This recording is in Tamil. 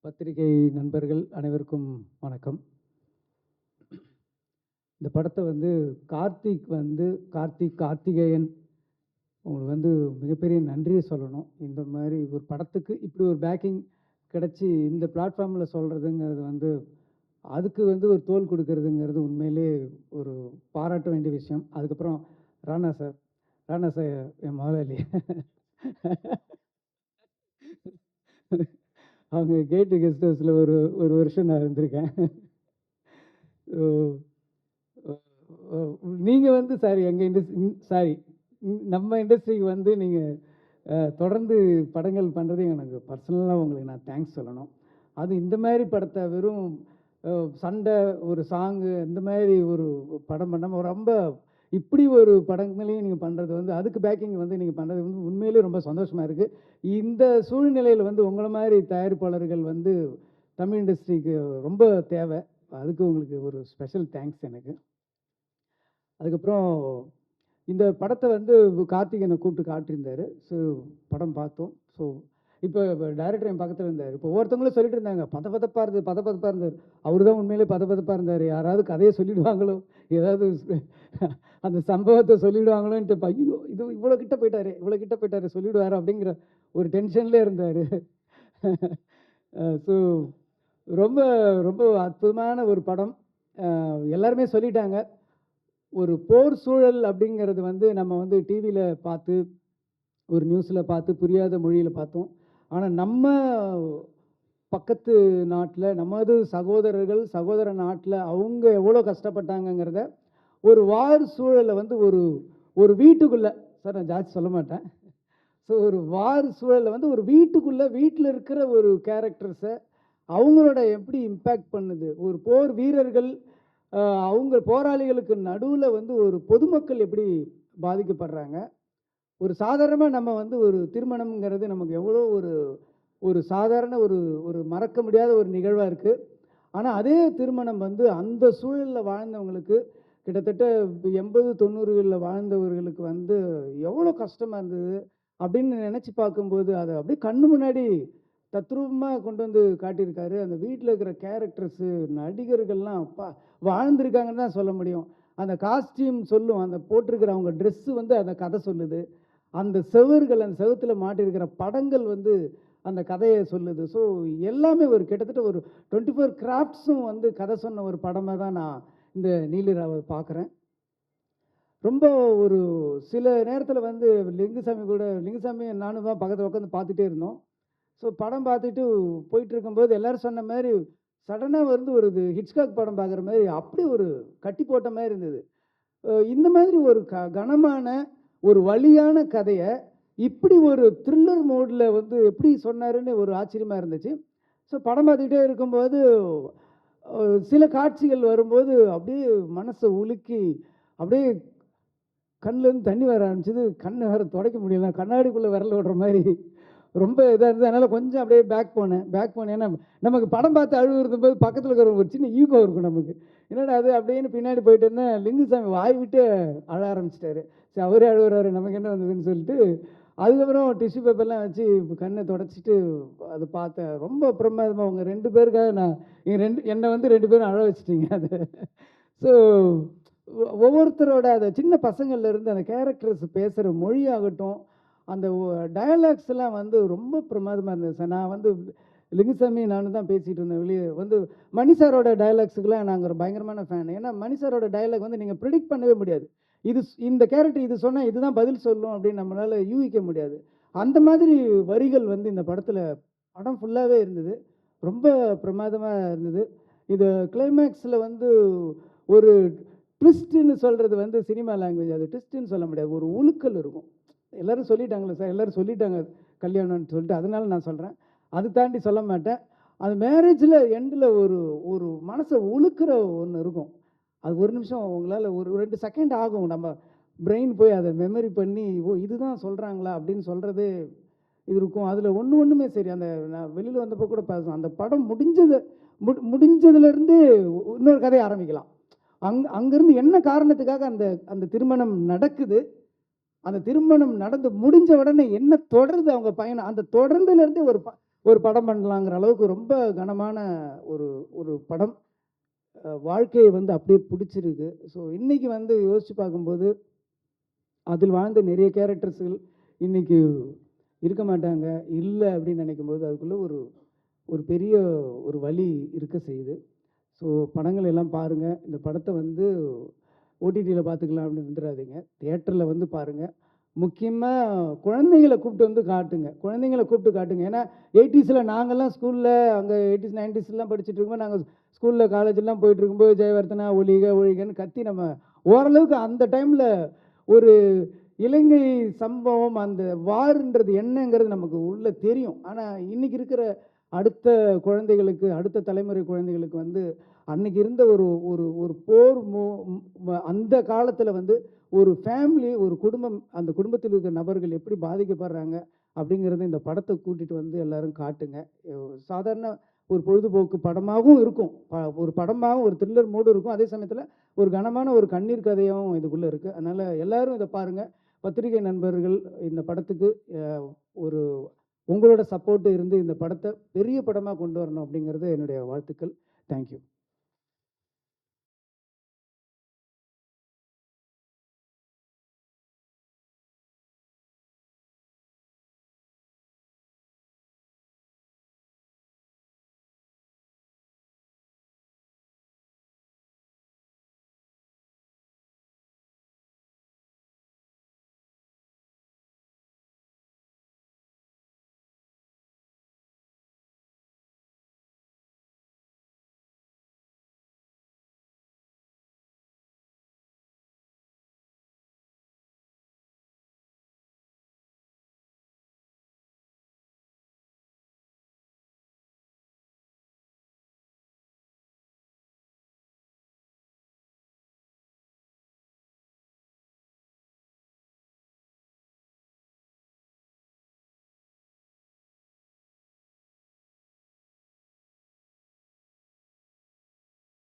பத்திரிகை நண்பர்கள் அனைவருக்கும் வணக்கம். இந்த படத்தை வந்து கார்த்திகேயன் உங்களுக்கு வந்து மிகப்பெரிய நன்றியை சொல்லணும். இந்த மாதிரி ஒரு படத்துக்கு இப்படி ஒரு பேக்கிங் கிடச்சி இந்த பிளாட்ஃபார்மில் சொல்கிறதுங்கிறது வந்து அதுக்கு வந்து ஒரு தோல் கொடுக்கறதுங்கிறது உண்மையிலே ஒரு பாராட்ட வேண்டிய விஷயம். அதுக்கப்புறம் ராணா சார் என் முதலாளி அவங்க கேட்டு கெஸ்ட் ஹவுஸில் ஒரு வருஷம் நான் இருந்திருக்கேன். நீங்கள் வந்து சாரி நம்ம இண்டஸ்ட்ரிக்கு வந்து நீங்கள் தொடர்ந்து படங்கள் பண்ணுறது எனக்கு பர்சனலாக உங்களுக்கு நான் தேங்க்ஸ் சொல்லணும். அது இந்த மாதிரி படத்தை வெறும் சண்டை ஒரு சாங்கு இந்த மாதிரி ஒரு படம் பண்ணாமல் ரொம்ப இப்படி ஒரு படங்களையும் நீங்கள் பண்ணுறது வந்து அதுக்கு பேக்கிங் வந்து நீங்கள் பண்ணுறது வந்து உண்மையிலேயே ரொம்ப சந்தோஷமாக இருக்குது. இந்த சூழ்நிலையில் வந்து உங்களை மாதிரி தயாரிப்பாளர்கள் வந்து தமிழ் இண்டஸ்ட்ரிக்கு ரொம்ப தேவை. அதுக்கு உங்களுக்கு ஒரு ஸ்பெஷல் தேங்க்ஸ் எனக்கு. அதுக்கப்புறம் இந்த படத்தை வந்து கார்த்திகேயனை கூப்பிட்டு காட்டியிருந்தார். ஸோ படம் பார்த்தோம். ஸோ இப்போ டைரக்டர் என் பக்கத்தில் இருந்தார். இப்போ ஒவ்வொருத்தவங்களும் சொல்லிட்டு இருந்தாங்க பதப்பதப்பாக இருந்தார். அவர் தான் உண்மையிலே பதப்பதப்பாக இருந்தார். யாராவது கதையை சொல்லிவிடுவாங்களோ, ஏதாவது அந்த சம்பவத்தை சொல்லிவிடுவாங்களோன்ட்டு ஐயோ இது இவ்வளோ கிட்ட போயிட்டாரு சொல்லிவிடுவார் அப்படிங்கிற ஒரு டென்ஷன்லேயே இருந்தார். ஸோ ரொம்ப ரொம்ப அற்புதமான ஒரு படம். எல்லாருமே சொல்லிட்டாங்க. ஒரு போர் சூழல் அப்படிங்கிறது வந்து நம்ம வந்து டிவியில் பார்த்து ஒரு நியூஸில் பார்த்து புரியாத மொழியில் பார்த்தோம். ஆனால் நம்ம பக்கத்து நாட்டில் நமது சகோதர நாட்டில் அவங்க எவ்வளோ கஷ்டப்பட்டாங்கங்கிறத ஒரு வார் சூழலை வந்து ஒரு வீட்டுக்குள்ளே சார் நான் ஜாஸ்தி சொல்ல மாட்டேன். ஸோ ஒரு வார் சூழலை வந்து ஒரு வீட்டில் இருக்கிற ஒரு கேரக்டர்ஸை அவங்களோட எப்படி இம்பேக்ட் பண்ணுது, ஒரு போர் வீரர்கள் அவங்க போராளிகளுக்கு நடுவில் வந்து ஒரு பொதுமக்கள் எப்படி பாதிக்கப்படுறாங்க. ஒரு சாதாரணமாக நம்ம வந்து ஒரு திருமணம்ங்கிறது நமக்கு எவ்வளோ ஒரு சாதாரண ஒரு மறக்க முடியாத ஒரு நிகழ்வாக இருக்குது. ஆனால் அதே திருமணம் வந்து அந்த சூழலில் வாழ்ந்தவங்களுக்கு கிட்டத்தட்ட 80-90களில் வாழ்ந்தவர்களுக்கு வந்து எவ்வளோ கஷ்டமாக இருந்தது அப்படின்னு நினச்சி பார்க்கும்போது அதை அப்படியே கண்ணு முன்னாடி தத்ரூபமாக கொண்டு வந்து காட்டியிருக்காரு. அந்த வீட்டில் இருக்கிற கேரக்டர்ஸு நடிகர்கள்லாம் அப்பா வாழ்ந்திருக்காங்கன்னு தான் சொல்ல முடியும். அந்த காஸ்டியூம் சொல்லும், அந்த போட்டிருக்கிற அவங்க ட்ரெஸ்ஸு வந்து அந்த கதை சொல்லுது. அந்த செவுத்தில் மாட்டியிருக்கிற படங்கள் வந்து அந்த கதையை சொல்லுது. ஸோ எல்லாமே ஒரு கிட்டத்தட்ட ஒரு 24 கிராஃப்ட்ஸும் வந்து கதை சொன்ன ஒரு படமாக தான் நான் இந்த நீலிராவை பார்க்குறேன். ரொம்ப ஒரு சில நேரத்தில் வந்து லிங்குசாமி நானும் தான் பக்கத்தில் உட்காந்து பார்த்துட்டே இருந்தோம். ஸோ படம் பார்த்துட்டு போயிட்டு இருக்கும்போது எல்லோரும் சொன்ன மாதிரி சடனாக வந்து ஒரு ஹிட்ச்காக் படம் பார்க்குற மாதிரி அப்படி ஒரு கட்டி போட்ட மாதிரி இருந்தது. இந்த மாதிரி ஒரு கனமான ஒரு வலியான கதையை இப்படி ஒரு த்ரில்லர் மோடில் வந்து எப்படி சொன்னாருன்னு ஒரு ஆச்சரியமாக இருந்துச்சு. ஸோ படம் பார்த்துக்கிட்டே இருக்கும்போது சில காட்சிகள் வரும்போது அப்படியே மனசை உலுக்கி அப்படியே கண்ணிலேருந்து தண்ணி வர ஆரம்பிச்சிது. கண்ணை வேறு துடைக்க முடியல, கண்ணாடிக்குள்ளே விரல் விடுற மாதிரி ரொம்ப இதாக இருந்தது. அதனால் கொஞ்சம் அப்படியே பேக் போனேன். ஏன்னா நமக்கு படம் பார்த்து அழுவு இருந்தபோது பக்கத்தில் இருக்கிற ஒரு சின்ன ஈகோ இருக்கும் நமக்கு. என்னடா அது அப்படின்னு பின்னாடி போயிட்டு இருந்தேன். லிங்குசாமி வாய் விட்டு அழ ஆரம்பிச்சிட்டாரு. சரி அவரே அழுகுறாரு, நமக்கு என்ன வந்ததுன்னு சொல்லிட்டு அதுக்கப்புறம் டிஷ்யூ பேப்பர்லாம் வச்சு கண்ணை தொடச்சிட்டு அது பார்த்தேன். ரொம்ப பிரமாதமாக அவங்க 2 பேருக்காக நான் என்னை வந்து 2 பேரும் அழ வச்சிட்டிங்க அது. ஸோ ஒவ்வொருத்தரோட அந்த சின்ன பசங்கள்லேருந்து அந்த கேரக்டர்ஸ் பேசுகிற மொழியாகட்டும், அந்த டயலாக்ஸ்லாம் வந்து ரொம்ப பிரமாதமாக இருந்தது சார். நான் வந்து லிங்குசாமி நானும் தான் பேசிகிட்டு இருந்தேன். வெளியே வந்து மணி சாரோட டயலாக்ஸுக்கெலாம் நாங்கள் ஒரு பயங்கரமான ஃபேன். ஏன்னா மணி சாரோட டயலாக் வந்து நீங்கள் ப்ரிடிக்ட் பண்ணவே முடியாது. இந்த கேரக்டர் இது சொன்னால் இதுதான் பதில் சொல்லும் அப்படின்னு நம்மளால் யூகிக்க முடியாது. அந்த மாதிரி வரிகள் வந்து இந்த படத்தில் படம் ஃபுல்லாகவே இருந்தது. ரொம்ப பிரமாதமாக இருந்தது. இது கிளைமேக்ஸில் வந்து ஒரு ட்விஸ்ட்டுன்னு சொல்கிறது வந்து சினிமா லாங்குவேஜ், அது ட்விஸ்ட்டுன்னு சொல்ல முடியாது, ஒரு உழுக்கல் இருக்கும். எல்லோரும் சொல்லிட்டாங்களே சார், எல்லோரும் சொல்லிட்டாங்க கல்யாணம்னு சொல்லிட்டு, அதனால நான் சொல்கிறேன். அது தாண்டி சொல்ல மாட்டேன். அது மேரேஜில் எண்டில் ஒரு மனசை உழுக்கிற ஒன்று இருக்கும். அது ஒரு நிமிஷம் உங்களால் ஒரு 2 செகண்ட் ஆகும். நம்ம பிரெயின் போய் அதை மெமரி பண்ணி ஓ இதுதான் சொல்கிறாங்களா அப்படின்னு சொல்கிறதே இது இருக்கும். அதில் ஒன்றுமே சரி. அந்த நான் வெளியில் வந்தப்போ கூட பேசுவேன். அந்த படம் முடிஞ்சதுலேருந்து இன்னொரு கதையை ஆரம்பிக்கலாம். அங்கேருந்து என்ன காரணத்துக்காக அந்த திருமணம் நடக்குது, அந்த திருமணம் நடந்து முடிஞ்ச உடனே என்ன தொடருது அவங்க பயணம், அந்த தொடர்ந்துலேருந்து ஒரு படம் பண்ணலாங்கிற அளவுக்கு ரொம்ப கனமான ஒரு ஒரு படம். வாழ்க்கையை வந்து அப்படியே பிடிச்சிருக்கு. ஸோ இன்னைக்கு வந்து யோசிச்சு பார்க்கும்போது, அதில் வாழ்ந்த நிறைய கேரக்டர்ஸ்கள் இன்னைக்கு இருக்க மாட்டாங்க. இல்ல அப்படின்னு நினைக்கும்போது, அதுக்குள்ள ஒரு ஒரு பெரிய ஒரு வலி இருக்க செய்யுது. ஸோ படங்கள் எல்லாம் பாருங்க. இந்த படத்த வந்து ஓடிடில பார்த்துக்கலாம் அப்படின்னு இருந்துறாதீங்க. தியேட்டர்ல வந்து பாருங்க. முக்கியமா குழந்தைங்கள கூப்பிட்டு வந்து காட்டுங்க. குழந்தைங்கள கூப்பிட்டு காட்டுங்க. ஏன்னா 80ஸ்ல நாங்கலாம் ஸ்கூல்ல அங்க 80ஸ், 90ஸ்லாம் படிச்சுட்டு இருக்கும்போது, நாங்க ஸ்கூல்ல, காலேஜ்லாம் போயிட்டு இருக்கும்போது, ஜெயவர்தனா, ஒழிக ஒழிகன்னு கத்தி நம்ம ஓரளவுக்கு அந்த டைம்ல ஒரு இலங்கை சம்பவம், அந்த வார்ன்றது என்னங்கிறது நமக்கு உள்ள தெரியும். ஆனா இன்னைக்கு இருக்கிற அடுத்த குழந்தைகளுக்கு, அடுத்த தலைமுறை குழந்தைகளுக்கு வந்து அன்னைக்கு இருந்த ஒரு ஒரு ஒரு போர் அந்த காலத்துல வந்து ஒரு ஃபேமிலி, ஒரு குடும்பம், அந்த குடும்பத்தில் இருக்கிற நபர்கள் எப்படி பாதிக்கப்படுறாங்க அப்படிங்கிறத இந்த படத்தை கூட்டிட்டு வந்து எல்லாரும் காட்டுங்க. சாதாரண ஒரு பொழுதுபோக்கு படமாகவும் இருக்கும். ஒரு படமாகவும் ஒரு த்ரில்லர் மூடு இருக்கும். அதே சமயத்தில் ஒரு கனமான ஒரு கண்ணீர் கதையாகவும் இதுக்குள்ளே இருக்குது. அதனால் எல்லாரும் இதை பாருங்கள். பத்திரிகை நண்பர்கள் இந்த படத்துக்கு ஒரு உங்களோட சப்போர்ட் இருந்து இந்த படத்தை பெரிய படமாக கொண்டு வரணும் அப்படிங்கிறது என்னுடைய வாழ்த்துக்கள். தேங்க்யூ.